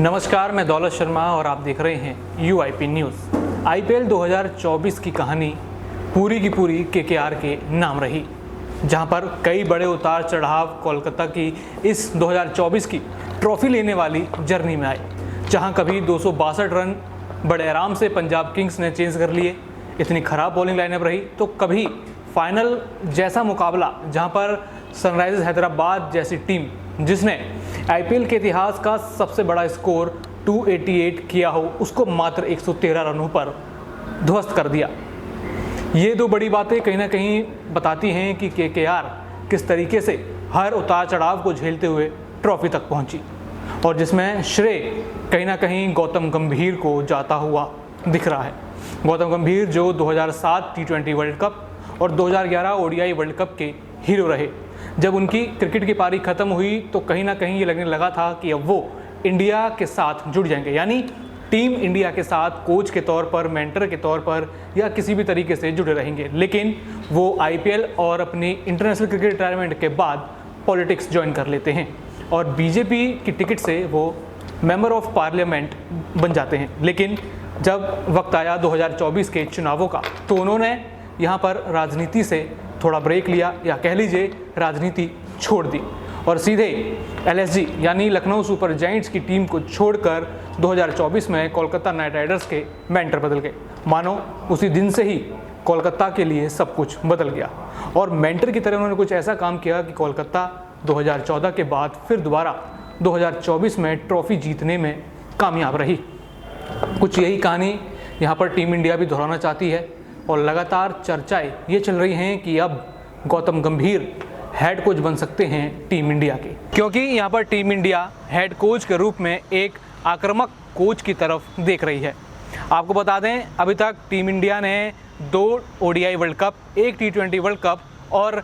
नमस्कार, मैं दौलत शर्मा और आप देख रहे हैं UIP न्यूज़। IPL 2024 की कहानी पूरी की पूरी KKR के नाम रही, जहां पर कई बड़े उतार चढ़ाव कोलकाता की इस 2024 की ट्रॉफी लेने वाली जर्नी में आए। जहां कभी 262 रन बड़े आराम से पंजाब किंग्स ने चेंज कर लिए, इतनी ख़राब बॉलिंग लाइनअप रही, तो कभी फाइनल जैसा मुकाबला जहां पर सनराइजर्स हैदराबाद जैसी टीम जिसने IPL के इतिहास का सबसे बड़ा स्कोर 288 किया हो, उसको मात्र 113 रनों पर ध्वस्त कर दिया। ये दो बड़ी बातें कहीं ना कहीं बताती हैं कि KKR किस तरीके से हर उतार चढ़ाव को झेलते हुए ट्रॉफी तक पहुंची, और जिसमें श्रेय कहीं ना कहीं गौतम गंभीर को जाता हुआ दिख रहा है। गौतम गंभीर जो 2007 T20 वर्ल्ड कप और 2011 ODI वर्ल्ड कप के हीरो रहे। जब उनकी क्रिकेट की पारी खत्म हुई तो कहीं ना कहीं ये लगने लगा था कि अब वो इंडिया के साथ जुड़ जाएंगे, यानी टीम इंडिया के साथ कोच के तौर पर, मेंटर के तौर पर या किसी भी तरीके से जुड़े रहेंगे। लेकिन वो IPL और अपनी इंटरनेशनल क्रिकेट रिटायरमेंट के बाद पॉलिटिक्स ज्वाइन कर लेते हैं और BJP की टिकट से वो मेंबर ऑफ पार्लियामेंट बन जाते हैं। लेकिन जब वक्त आया 2024 के चुनावों का, तो उन्होंने यहाँ पर राजनीति से थोड़ा ब्रेक लिया, या कह लीजिए राजनीति छोड़ दी, और सीधे LSG यानी लखनऊ सुपर जायंट्स की टीम को छोड़कर 2024 में कोलकाता नाइट राइडर्स के मेंटर बदल गए। मानो उसी दिन से ही कोलकाता के लिए सब कुछ बदल गया, और मेंटर की तरह उन्होंने कुछ ऐसा काम किया कि कोलकाता 2014 के बाद फिर दोबारा 2024 में ट्रॉफी जीतने में कामयाब रही। कुछ यही कहानी यहाँ पर टीम इंडिया भी दोहराना चाहती है, और लगातार चर्चाएं ये चल रही हैं कि अब गौतम गंभीर हेड कोच बन सकते हैं टीम इंडिया के, क्योंकि यहाँ पर टीम इंडिया हेड कोच के रूप में एक आक्रामक कोच की तरफ देख रही है। आपको बता दें, अभी तक टीम इंडिया ने 2 ODI world cup, 1 T20 world cup और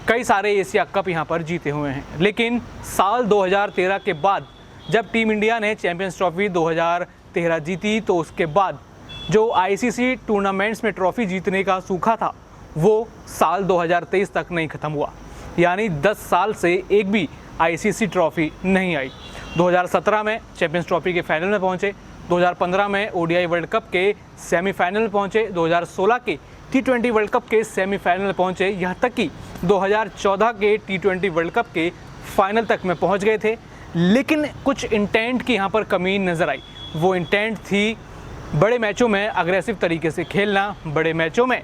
कई सारे एशिया कप यहाँ पर जीते हुए हैं। लेकिन साल 2013 के बाद जब टीम इंडिया ने चैंपियंस ट्रॉफी 2013 जीती, तो उसके बाद जो ICC टूर्नामेंट्स में ट्रॉफी जीतने का सूखा था वो साल 2023 तक नहीं ख़त्म हुआ, यानी 10 साल से एक भी ICC ट्रॉफी नहीं आई। 2017 में चैंपियंस ट्रॉफी के फाइनल में पहुंचे, 2015 में ODI वर्ल्ड कप के सेमीफाइनल में पहुंचे, 2016 के T20 वर्ल्ड कप के सेमीफाइनल में पहुंचे, यहाँ तक कि 2014 के T20 वर्ल्ड कप के फाइनल तक में पहुंच गए थे। लेकिन कुछ इंटेंट की यहाँ पर कमी नज़र आई। वो इंटेंट थी बड़े मैचों में अग्रेसिव तरीके से खेलना, बड़े मैचों में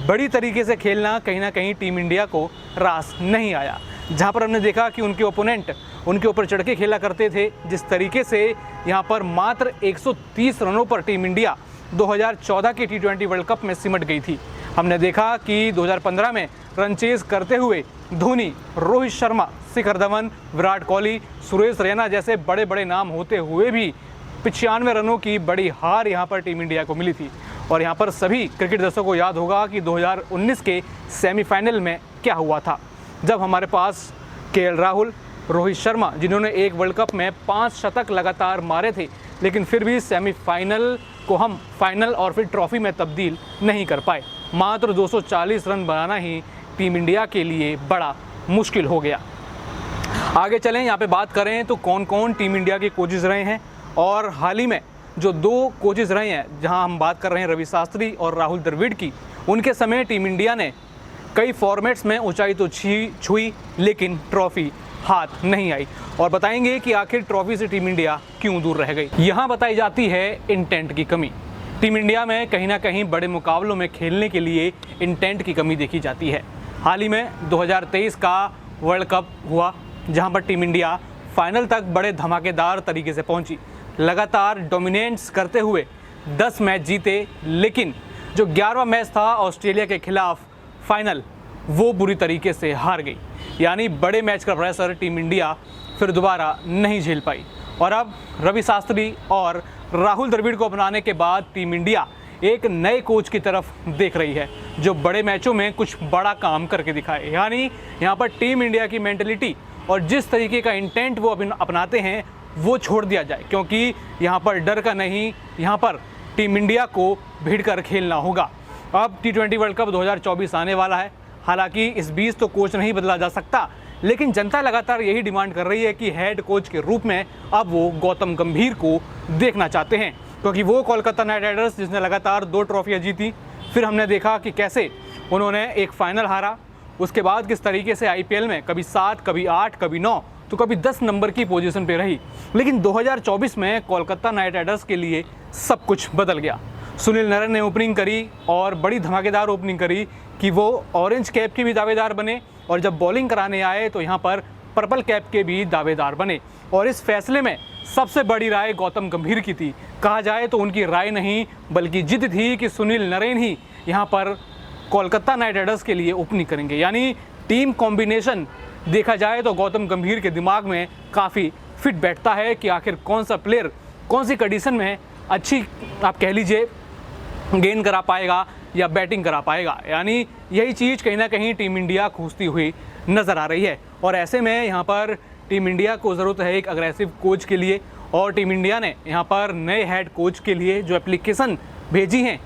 बड़ी तरीके से खेलना। कहीं ना कहीं टीम इंडिया को रास नहीं आया, जहां पर हमने देखा कि उनके ओपोनेंट उनके ऊपर चढ़ के खेला करते थे। जिस तरीके से यहां पर मात्र 130 रनों पर टीम इंडिया 2014 के T20 वर्ल्ड कप में सिमट गई थी। हमने देखा कि 2015 में रन चेज करते हुए धोनी, रोहित शर्मा, शिखर धवन, विराट कोहली, सुरेश रैना जैसे बड़े बड़े नाम होते हुए भी 95 रनों की बड़ी हार यहाँ पर टीम इंडिया को मिली थी। और यहाँ पर सभी क्रिकेट दर्शकों को याद होगा कि 2019 के सेमीफाइनल में क्या हुआ था, जब हमारे पास KL राहुल, रोहित शर्मा, जिन्होंने एक वर्ल्ड कप में 5 शतक लगातार मारे थे, लेकिन फिर भी सेमीफाइनल को हम फाइनल और फिर ट्रॉफी में तब्दील नहीं कर पाए। मात्र 240 रन बनाना ही टीम इंडिया के लिए बड़ा मुश्किल हो गया। आगे चलें, यहाँ पे बात करें तो कौन कौन टीम इंडिया के कोचेज़ रहे हैं, और हाल ही में जो 2 कोचेज़ रहे हैं, जहां हम बात कर रहे हैं रवि शास्त्री और राहुल द्रविड़ की, उनके समय टीम इंडिया ने कई फॉर्मेट्स में ऊंचाई तो छुई, लेकिन ट्रॉफी हाथ नहीं आई। और बताएंगे कि आखिर ट्रॉफी से टीम इंडिया क्यों दूर रह गई। यहाँ बताई जाती है इंटेंट की कमी। टीम इंडिया में कहीं ना कहीं बड़े मुकाबलों में खेलने के लिए इंटेंट की कमी देखी जाती है। हाल ही में 2023 का वर्ल्ड कप हुआ, जहाँ पर टीम इंडिया फाइनल तक बड़े धमाकेदार तरीके से पहुँची, लगातार डोमिनेंस करते हुए 10 मैच जीते। लेकिन जो 11वां मैच था ऑस्ट्रेलिया के खिलाफ फाइनल, वो बुरी तरीके से हार गई, यानी बड़े मैच का प्रेशर टीम इंडिया फिर दोबारा नहीं झेल पाई। और अब रवि शास्त्री और राहुल द्रविड़ को अपनाने के बाद टीम इंडिया एक नए कोच की तरफ देख रही है, जो बड़े मैचों में कुछ बड़ा काम करके दिखाए। यानी यहाँ पर टीम इंडिया की मेंटलिटी और जिस तरीके का इंटेंट वो अपनाते हैं वो छोड़ दिया जाए, क्योंकि यहाँ पर डर का नहीं, यहाँ पर टीम इंडिया को भिड़ कर खेलना होगा। अब T20 वर्ल्ड कप 2024 आने वाला है। हालांकि इस बीच तो कोच नहीं बदला जा सकता, लेकिन जनता लगातार यही डिमांड कर रही है कि हेड कोच के रूप में अब वो गौतम गंभीर को देखना चाहते हैं, क्योंकि वो कोलकाता नाइट राइडर्स जिसने लगातार 2 ट्रॉफियाँ जीती, फिर हमने देखा कि कैसे उन्होंने एक फाइनल हारा, उसके बाद किस तरीके से आईपीएल में कभी 7, कभी 8, कभी 9 तो कभी 10 नंबर की पोजीशन पे रही। लेकिन 2024 में कोलकाता नाइट राइडर्स के लिए सब कुछ बदल गया। सुनील नारायण ने ओपनिंग करी और बड़ी धमाकेदार ओपनिंग करी कि वो ऑरेंज कैप के भी दावेदार बने, और जब बॉलिंग कराने आए तो यहाँ पर पर्पल कैप के भी दावेदार बने। और इस फैसले में सबसे बड़ी राय गौतम गंभीर की थी। कहा जाए तो उनकी राय नहीं बल्कि जिद थी कि सुनील नारायण ही यहाँ पर कोलकाता नाइट राइडर्स के लिए ओपनिंग करेंगे। यानी टीम कॉम्बिनेशन देखा जाए तो गौतम गंभीर के दिमाग में काफ़ी फिट बैठता है कि आखिर कौन सा प्लेयर कौन सी कंडीशन में अच्छी आप कह लीजिए गेंद करा पाएगा या बैटिंग करा पाएगा। यानी यही चीज़ कहीं ना कहीं टीम इंडिया खूंजती हुई नज़र आ रही है। और ऐसे में यहाँ पर टीम इंडिया को ज़रूरत है एक अग्रेसिव कोच के लिए, और टीम इंडिया ने यहाँ पर नए हेड कोच के लिए जो एप्लीकेशन भेजी हैं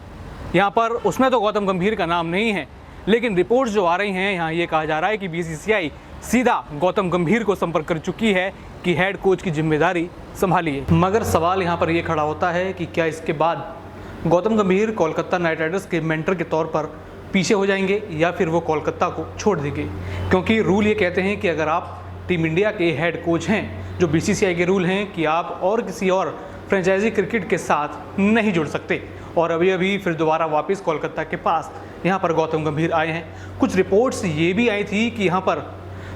यहाँ पर उसमें तो गौतम गंभीर का नाम नहीं है, लेकिन रिपोर्ट्स जो आ रही हैं यहाँ ये कहा जा रहा है कि बीसीसीआई सीधा गौतम गंभीर को संपर्क कर चुकी है कि हेड कोच की जिम्मेदारी संभालिए। मगर सवाल यहाँ पर ये खड़ा होता है कि क्या इसके बाद गौतम गंभीर कोलकाता नाइट राइडर्स के मेंटर के तौर पर पीछे हो जाएंगे या फिर वो कोलकाता को छोड़ देंगे, क्योंकि रूल ये कहते हैं कि अगर आप टीम इंडिया के हेड कोच हैं, जो बीसीसीआई के रूल हैं कि आप और किसी और फ्रेंचाइजी क्रिकेट के साथ नहीं जुड़ सकते। और अभी फिर दोबारा वापस कोलकाता के पास यहाँ पर गौतम गंभीर आए हैं। कुछ रिपोर्ट्स ये भी आई थी कि यहाँ पर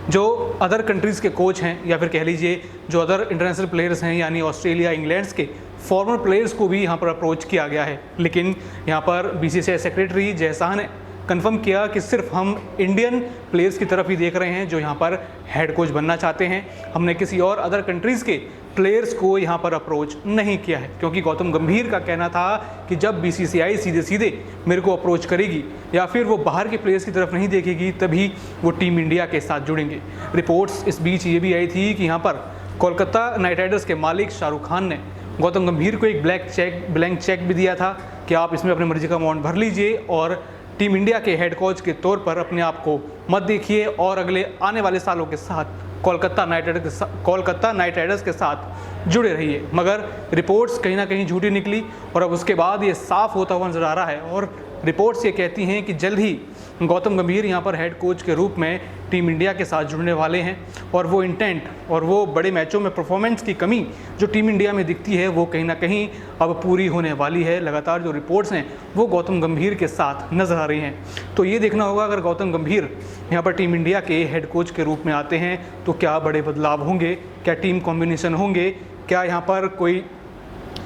जो अदर कंट्रीज़ के कोच हैं या फिर कह लीजिए जो अदर इंटरनेशनल प्लेयर्स हैं, यानी ऑस्ट्रेलिया, इंग्लैंड के फॉर्मर प्लेयर्स को भी यहाँ पर अप्रोच किया गया है। लेकिन यहाँ पर बीसीसीआई सेक्रेटरी जय शाह ने कंफर्म किया कि सिर्फ हम इंडियन प्लेयर्स की तरफ ही देख रहे हैं जो यहाँ पर हेड कोच बनना चाहते हैं। हमने किसी और अदर कंट्रीज़ के प्लेयर्स को यहाँ पर अप्रोच नहीं किया है, क्योंकि गौतम गंभीर का कहना था कि जब बीसीसीआई सीधे सीधे मेरे को अप्रोच करेगी या फिर वो बाहर के प्लेयर्स की तरफ नहीं देखेगी तभी वो टीम इंडिया के साथ जुड़ेंगे। रिपोर्ट्स इस बीच ये भी आई थी कि यहाँ पर कोलकाता नाइट राइडर्स के मालिक शाहरुख खान ने गौतम गंभीर को एक ब्लैंक चेक भी दिया था कि आप इसमें अपनी मर्जी का अमाउंट भर लीजिए और टीम इंडिया के हेड कोच के तौर पर अपने आप को मत देखिए और अगले आने वाले सालों के साथ कोलकाता नाइट राइडर्स के साथ जुड़े रहिए। मगर रिपोर्ट्स कहीं ना कहीं झूठी निकली और अब उसके बाद ये साफ होता हुआ नजर आ रहा है और रिपोर्ट्स ये कहती हैं कि जल्द ही गौतम गंभीर यहाँ पर हेड कोच के रूप में टीम इंडिया के साथ जुड़ने वाले हैं। और वो इंटेंट और वो बड़े मैचों में परफॉर्मेंस की कमी जो टीम इंडिया में दिखती है वो कहीं ना कहीं अब पूरी होने वाली है। लगातार जो रिपोर्ट्स हैं वो गौतम गंभीर के साथ नज़र आ रही हैं। तो ये देखना होगा अगर गौतम गंभीर यहाँ पर टीम इंडिया के हेड कोच के रूप में आते हैं तो क्या बड़े बदलाव होंगे, क्या टीम कॉम्बिनेशन होंगे, क्या यहाँ पर कोई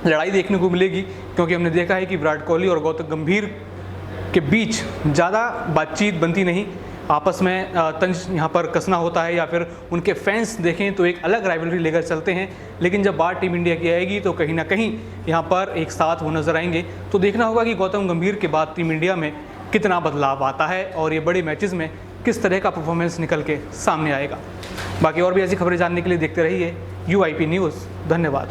लड़ाई देखने को मिलेगी। क्योंकि हमने देखा है कि विराट कोहली और गौतम गंभीर के बीच ज़्यादा बातचीत बनती नहीं, आपस में तंज यहाँ पर कसना होता है या फिर उनके फैंस देखें तो एक अलग राइवलरी लेकर चलते हैं। लेकिन जब बात टीम इंडिया की आएगी तो कहीं ना कहीं यहाँ पर एक साथ वो नजर आएंगे। तो देखना होगा कि गौतम गंभीर के बाद टीम इंडिया में कितना बदलाव आता है और ये बड़े मैचेस में किस तरह का परफॉर्मेंस निकल के सामने आएगा। बाकी और भी ऐसी खबरें जानने के लिए देखते रहिए UIP न्यूज़। धन्यवाद।